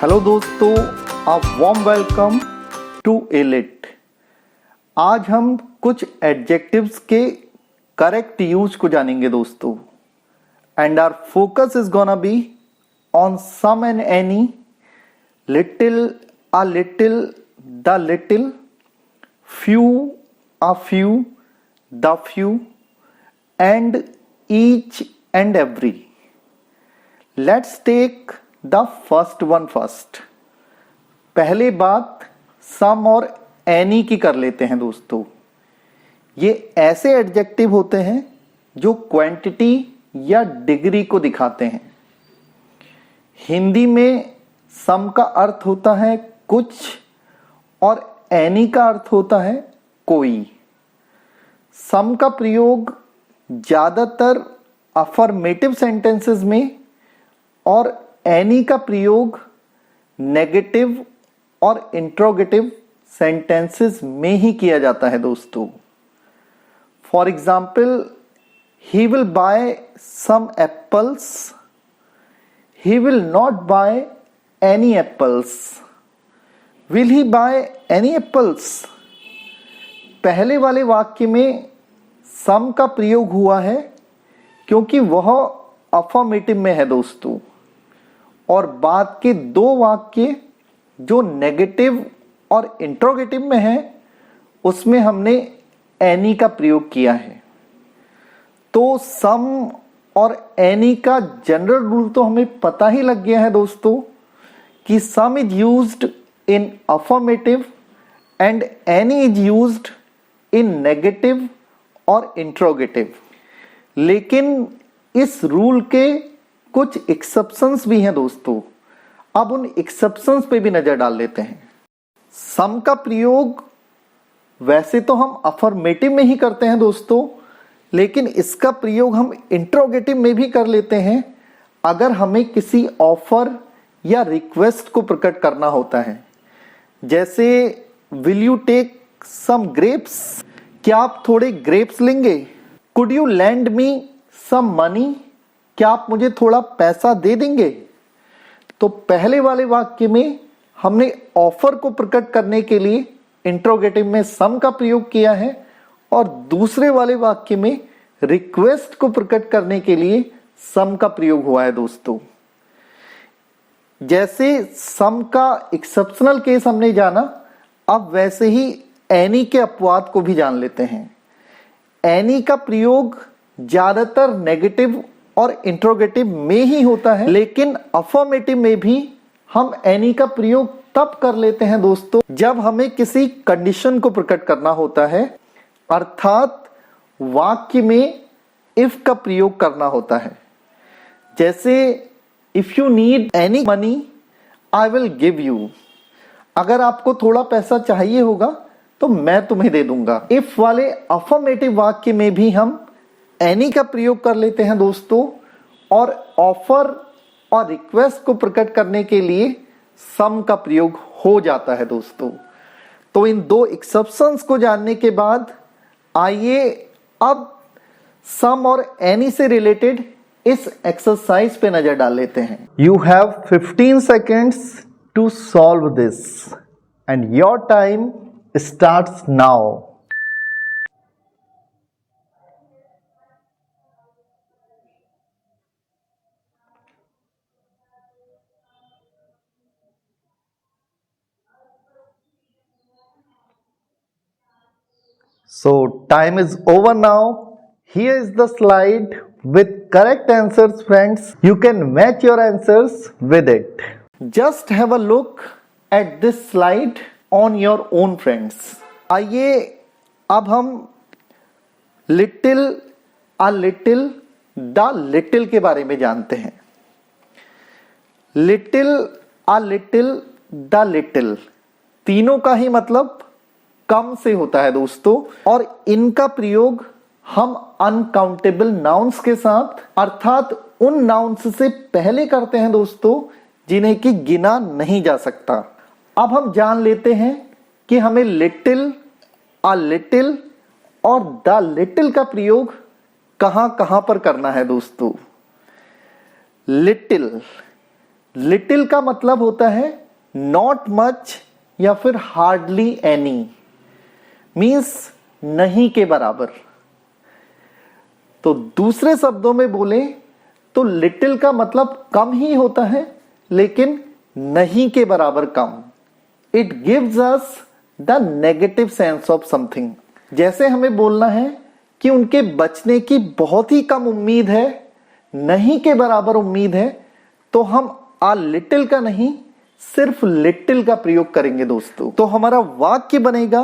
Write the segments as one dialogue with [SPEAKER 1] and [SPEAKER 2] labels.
[SPEAKER 1] Hello दोस्तों, a warm welcome to Elite. आज हम कुछ एडजेक्टिव्स के करेक्ट यूज को जानेंगे दोस्तों। And our focus is gonna be on some and any, little, a little, the little, few, a few, the few, and each and every. Let's take the first one first. पहले बात सम और any की कर लेते हैं दोस्तों। ये ऐसे एडजेक्टिव होते हैं जो क्वांटिटी या डिग्री को दिखाते हैं। हिंदी में सम का अर्थ होता है कुछ और एनी का अर्थ होता है कोई। सम का प्रयोग ज्यादातर अफर्मेटिव सेंटेंसेस में और एनी का प्रयोग नेगेटिव और इंट्रोगेटिव सेंटेंसेस में ही किया जाता है दोस्तों। For example, he will buy some apples, he will not buy any apples. Will he buy any apples? पहले वाले वाक्य में सम का प्रयोग हुआ है क्योंकि वह अफर्मेटिव में है दोस्तों, और बाद के दो वाक्य जो नेगेटिव और इंट्रोगेटिव में है उसमें हमने एनी का प्रयोग किया है। तो सम और एनी का जनरल रूल तो हमें पता ही लग गया है दोस्तों कि सम is used in affirmative and any is used in negative और इंट्रोगेटिव। लेकिन इस रूल के कुछ एक्सेप्शंस भी हैं दोस्तों। अब उन एक्सेप्शंस पे भी नजर डाल लेते हैं। सम का प्रयोग वैसे तो हम अफर्मेटिव में ही करते हैं दोस्तों, लेकिन इसका प्रयोग हम इंट्रोगेटिव में भी कर लेते हैं अगर हमें किसी ऑफर या रिक्वेस्ट को प्रकट करना होता है। जैसे will you take some grapes? क्या आप थोड़े ग्रेप्स लेंगे? Could you lend me some money? क्या आप मुझे थोड़ा पैसा दे देंगे? तो पहले वाले वाक्य में हमने ऑफर को प्रकट करने के लिए इंट्रोगेटिव में सम का प्रयोग किया है, और दूसरे वाले वाक्य में रिक्वेस्ट को प्रकट करने के लिए सम का प्रयोग हुआ है दोस्तों। जैसे सम का एक्सेप्शनल केस हमने जाना, अब वैसे ही एनी के अपवाद को भी जान लेते हैं। एनी का प्रयोग ज्यादातर नेगेटिव और इंट्रोगेटिव में ही होता है, लेकिन अफर्मेटिव में भी हम एनी का प्रयोग तब कर लेते हैं दोस्तों जब हमें किसी कंडीशन को प्रकट करना होता है, अर्थात वाक्य में इफ का प्रयोग करना होता है। जैसे if you need any money I will give you. अगर आपको थोड़ा पैसा चाहिए होगा तो मैं तुम्हें दे दूंगा। इफ वाले अफर्मेटिव वाक्य में भी हम एनी का प्रयोग कर लेते हैं दोस्तों, और ऑफर और रिक्वेस्ट को प्रकट करने के लिए सम का प्रयोग हो जाता है दोस्तों। तो इन दो एक्सेप्शंस को जानने के बाद आइए अब सम और एनी से रिलेटेड इस एक्सरसाइज पे नजर डाल लेते हैं। You have 15 seconds to solve this and your time starts now. So time is over now. Here is the slide with correct answers friends. You can match your answers with it. Just have a look at this slide on your own friends. आइए अब हम little, a little, the little के बारे में जानते हैं। Little, a little, the little तीनों का ही मतलब कम से होता है दोस्तों, और इनका प्रयोग हम अनकाउंटेबल नाउन्स के साथ, अर्थात उन नाउन्स से पहले करते हैं दोस्तों जिन्हें कि गिना नहीं जा सकता। अब हम जान लेते हैं कि हमें लिटिल, अ लिटिल और द लिटिल का प्रयोग कहां कहां पर करना है दोस्तों। लिटिल लिटिल का मतलब होता है नॉट मच या फिर हार्डली एनी, मीन्स नहीं के बराबर। तो दूसरे शब्दों में बोले तो लिटिल का मतलब कम ही होता है, लेकिन नहीं के बराबर कम। It gives us the negative sense of something. जैसे हमें बोलना है कि उनके बचने की बहुत ही कम उम्मीद है, नहीं के बराबर उम्मीद है, तो हम आ लिटिल का नहीं सिर्फ लिटिल का प्रयोग करेंगे दोस्तों। तो हमारा वाक्य बनेगा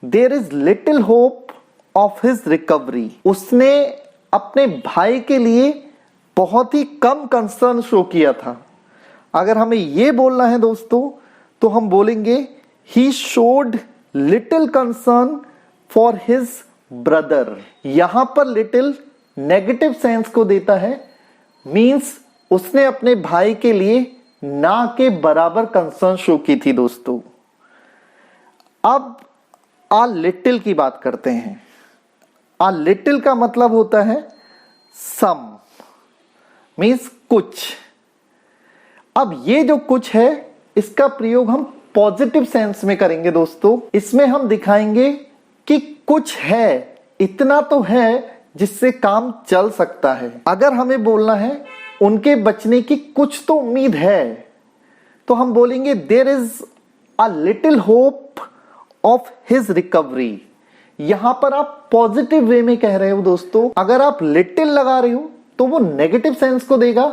[SPEAKER 1] there is little hope of his recovery. उसने अपने भाई के लिए बहुत ही कम कंसर्न शो किया था। अगर हमें यह बोलना है दोस्तों तो हम बोलेंगे he showed little concern for his brother. यहां पर लिटिल नेगेटिव सेंस को देता है, मींस उसने अपने भाई के लिए ना के बराबर कंसर्न शो की थी दोस्तों। अब आ लिटिल की बात करते हैं। आ लिटिल का मतलब होता है सम, मींस कुछ। अब ये जो कुछ है इसका प्रयोग हम पॉजिटिव सेंस में करेंगे दोस्तों। इसमें हम दिखाएंगे कि कुछ है, इतना तो है जिससे काम चल सकता है। अगर हमें बोलना है उनके बचने की कुछ तो उम्मीद है, तो हम बोलेंगे there is a little hope of his recovery. यहां पर आप पॉजिटिव वे में कह रहे हो दोस्तों। अगर आप लिटिल लगा रहे हो तो वो नेगेटिव सेंस को देगा,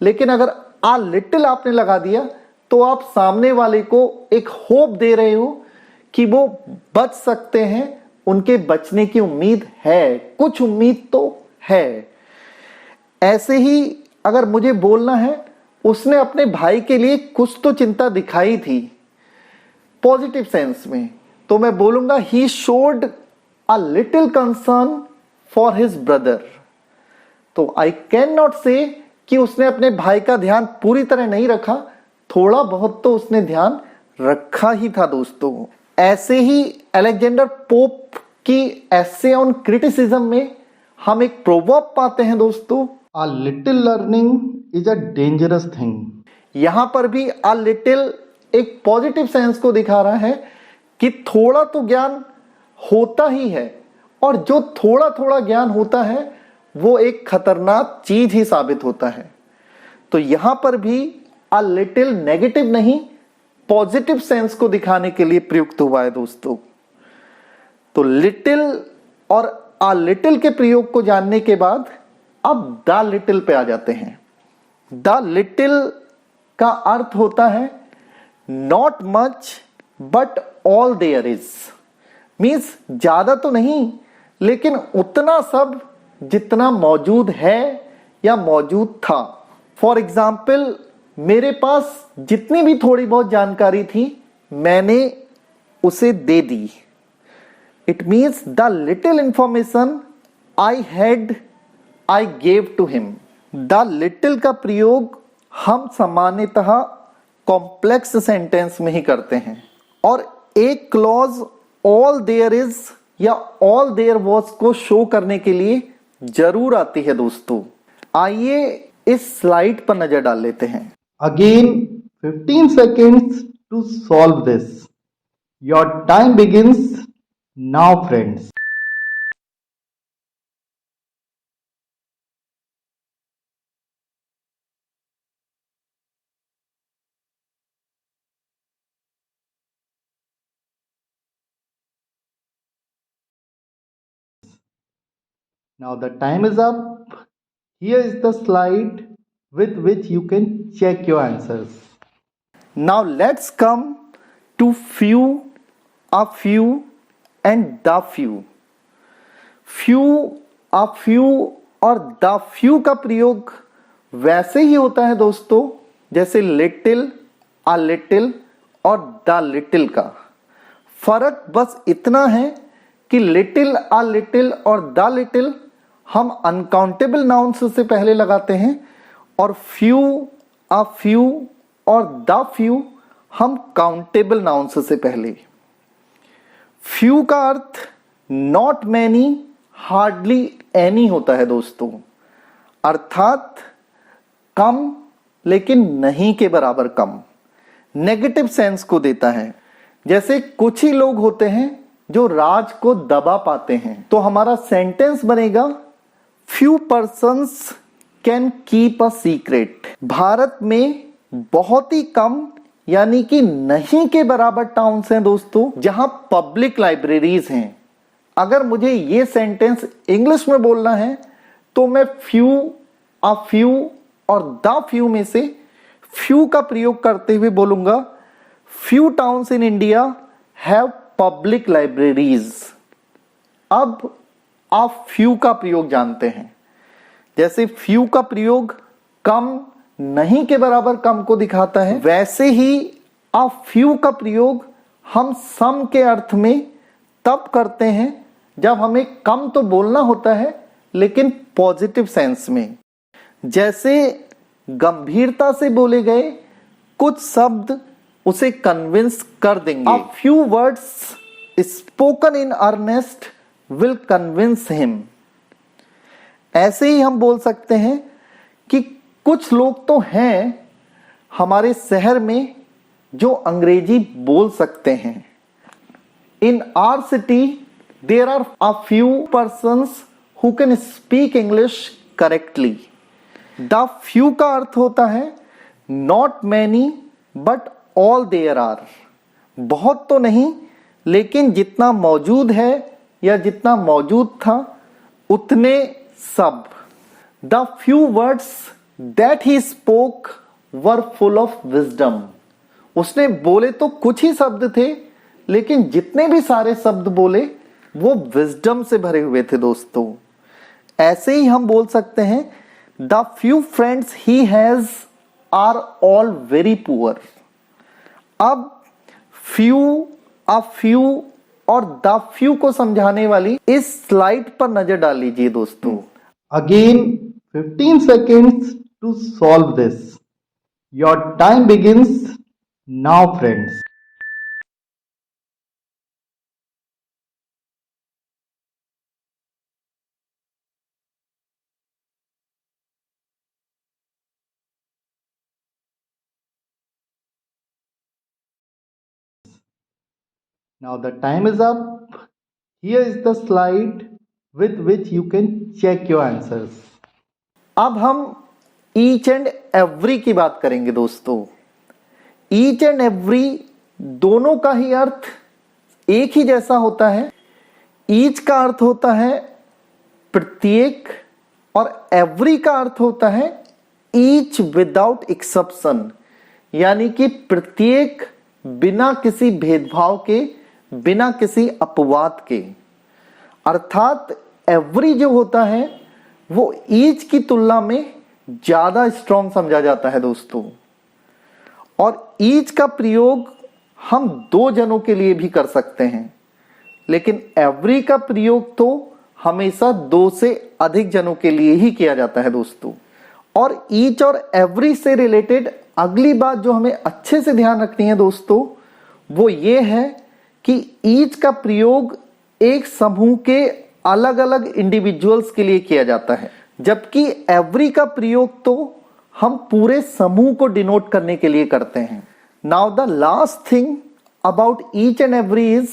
[SPEAKER 1] लेकिन अगर आ लिटिल आपने लगा दिया तो आप सामने वाले को एक होप दे रहे हो कि वो बच सकते हैं, उनके बचने की उम्मीद है, कुछ उम्मीद तो है। ऐसे ही अगर मुझे बोलना है उसने अपने भाई के लिए कुछ तो चिंता दिखाई थी पॉजिटिव सेंस में, तो मैं बोलूंगा he showed a little concern for his brother. तो आई कैन नॉट से कि उसने अपने भाई का ध्यान पूरी तरह नहीं रखा, थोड़ा बहुत तो उसने ध्यान रखा ही था दोस्तों। ऐसे ही अलेक्जेंडर पोप की एसे ऑन क्रिटिसिज्म में हम एक प्रोवर्ब पाते हैं दोस्तों, a little learning is a dangerous thing. यहां पर भी अ लिटिल एक पॉजिटिव सेंस को दिखा रहा है कि थोड़ा तो ज्ञान होता ही है, और जो थोड़ा थोड़ा ज्ञान होता है वो एक खतरनाक चीज ही साबित होता है। तो यहां पर भी अ लिटिल नेगेटिव नहीं पॉजिटिव सेंस को दिखाने के लिए प्रयुक्त हुआ है दोस्तों। तो लिटिल और अ लिटिल के प्रयोग को जानने के बाद अब द लिटिल पे आ जाते हैं। द लिटिल का अर्थ होता है not much but all there is, means ज्यादा तो नहीं लेकिन उतना सब जितना मौजूद है या मौजूद था। फॉर एग्जाम्पल मेरे पास जितनी भी थोड़ी बहुत जानकारी थी मैंने उसे दे दी। It means the little information I had I gave to him. The little का प्रयोग हम सामान्यतः कॉम्प्लेक्स सेंटेंस में ही करते हैं, और एक क्लॉज ऑल देयर इज या ऑल देयर वॉज को शो करने के लिए जरूर आती है दोस्तों। आइए इस स्लाइड पर नजर डाल लेते हैं। Again 15 seconds to solve this. Your time begins now, friends. Now the time is up. Here is the slide with which you can check your answers. Now let's come to few, a few and the few. Few, a few और the few का प्रयोग वैसे ही होता है दोस्तों जैसे little, a little और the little का। फर्क बस इतना है कि लिटिल, a little और the little हम अनकाउंटेबल नाउन्स से पहले लगाते हैं, और फ्यू, अ फ्यू और द फ्यू हम काउंटेबल नाउन्स से पहले। फ्यू का अर्थ नॉट मैनी, हार्डली एनी होता है दोस्तों, अर्थात कम लेकिन नहीं के बराबर कम, नेगेटिव सेंस को देता है। जैसे कुछ ही लोग होते हैं जो राज को दबा पाते हैं, तो हमारा सेंटेंस बनेगा few persons can keep a secret. Bharat में बहुत ही कम यानी कि नहीं के बराबर टाउन्स हैं दोस्तों जहां पब्लिक लाइब्रेरीज हैं। अगर मुझे ये सेंटेंस इंग्लिश में बोलना है तो मैं फ्यू, अ फ्यू और द फ्यू में से फ्यू का प्रयोग करते हुए बोलूंगा few towns in India have public libraries. अब आप फ्यू का प्रयोग जानते हैं। जैसे फ्यू का प्रयोग कम, नहीं के बराबर कम को दिखाता है, वैसे ही अ फ्यू का प्रयोग हम सम के अर्थ में तब करते हैं जब हमें कम तो बोलना होता है लेकिन पॉजिटिव सेंस में। जैसे गंभीरता से बोले गए कुछ शब्द उसे कन्विंस कर देंगे। A few words spoken in earnest will convince him. ऐसे ही हम बोल सकते हैं कि कुछ लोग तो हैं हमारे शहर में जो अंग्रेजी बोल सकते हैं। In our city there are a few persons who can speak English correctly. The few का अर्थ होता है not many but all there are. बहुत तो नहीं लेकिन जितना मौजूद है या जितना मौजूद था उतने सब। The few words that he spoke were full of wisdom. उसने बोले तो कुछ ही शब्द थे लेकिन जितने भी सारे शब्द बोले वो विजडम से भरे हुए थे दोस्तों। ऐसे ही हम बोल सकते हैं the few friends he has are all very poor. अब फ्यू, अ फ्यू और द फ्यू को समझाने वाली इस स्लाइड पर नजर डाल लीजिए दोस्तों।
[SPEAKER 2] Again 15 seconds to solve this. Your time begins now, friends. Now the time is up. Here is the slide with which you can check your answers.
[SPEAKER 1] अब हम ईच एंड एवरी की बात करेंगे दोस्तों। ईच एंड एवरी दोनों का ही अर्थ एक ही जैसा होता है। ईच का अर्थ होता है प्रत्येक और एवरी का अर्थ होता है ईच विदाउट एक्सेप्शन, यानी कि प्रत्येक बिना किसी भेदभाव के, बिना किसी अपवाद के। अर्थात एवरी जो होता है वो ईच की तुलना में ज्यादा स्ट्रॉन्ग समझा जाता है दोस्तों। और ईच का प्रयोग हम दो जनों के लिए भी कर सकते हैं, लेकिन एवरी का प्रयोग तो हमेशा दो से अधिक जनों के लिए ही किया जाता है दोस्तों। और ईच और एवरी से रिलेटेड अगली बात जो हमें अच्छे से ध्यान रखनी है दोस्तों वो ये है कि ईच का प्रयोग एक समूह के अलग अलग इंडिविजुअल्स के लिए किया जाता है, जबकि एवरी का प्रयोग तो हम पूरे समूह को डिनोट करने के लिए करते हैं। Now the last thing about each and every is,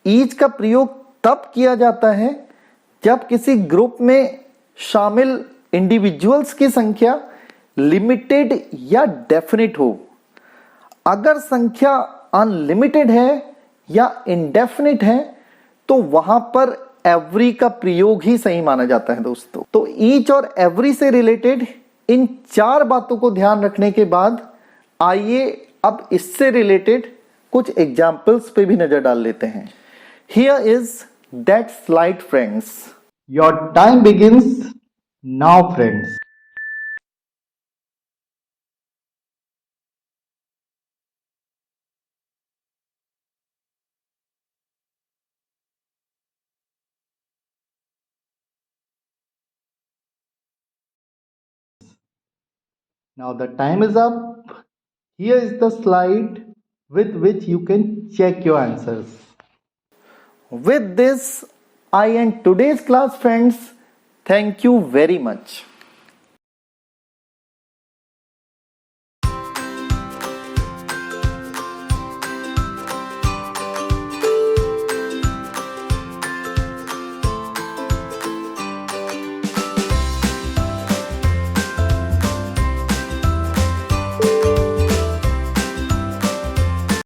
[SPEAKER 1] each का प्रयोग तब किया जाता है जब किसी ग्रुप में शामिल इंडिविजुअल्स की संख्या लिमिटेड या डेफिनिट हो। अगर संख्या अनलिमिटेड है या इंडेफिनिट है तो वहां पर एवरी का प्रयोग ही सही माना जाता है दोस्तों। तो ईच और एवरी से रिलेटेड इन चार बातों को ध्यान रखने के बाद आइए अब इससे रिलेटेड कुछ एग्जाम्पल्स पे भी नजर डाल लेते हैं। Here is that slide friends.
[SPEAKER 2] Your time begins now, friends. Now the time is up. Here is the slide with which you can check your answers.
[SPEAKER 1] With this, I end today's class, friends. Thank you very much.